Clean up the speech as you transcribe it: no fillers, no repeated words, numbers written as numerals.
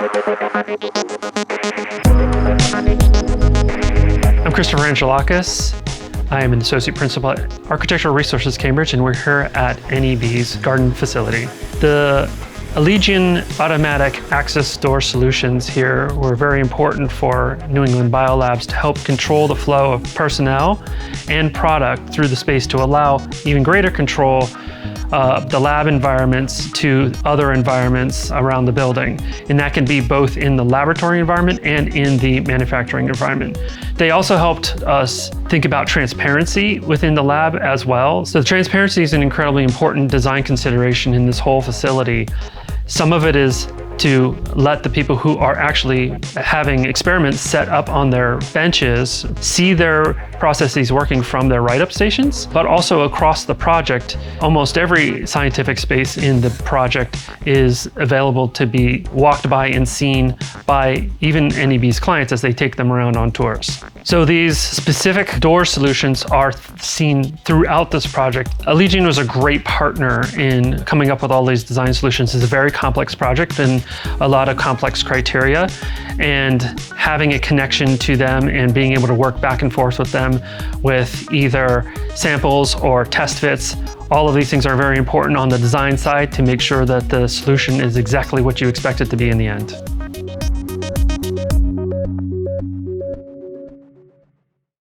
I'm Christopher Angelakis. I am an Associate Principal at Architectural Resources Cambridge, and we're here at NEB's garden facility. The Allegion automatic access door solutions here were very important for New England BioLabs to help control the flow of personnel and product through the space to allow even greater control of the lab environments to other environments around the building. And that can be both in the laboratory environment and in the manufacturing environment. They also helped us think about transparency within the lab as well. So transparency is an incredibly important design consideration in this whole facility. Some of it is to let the people who are actually having experiments set up on their benches see their processes working from their write-up stations, but also across the project. Almost every scientific space in the project is available to be walked by and seen by even NEB's clients as they take them around on tours. So these specific door solutions are seen throughout this project. Allegion was a great partner in coming up with all these design solutions. It's a very complex project and a lot of complex criteria, and having a connection to them and being able to work back and forth with them with either samples or test fits. All of these things are very important on the design side to make sure that the solution is exactly what you expect it to be in the end.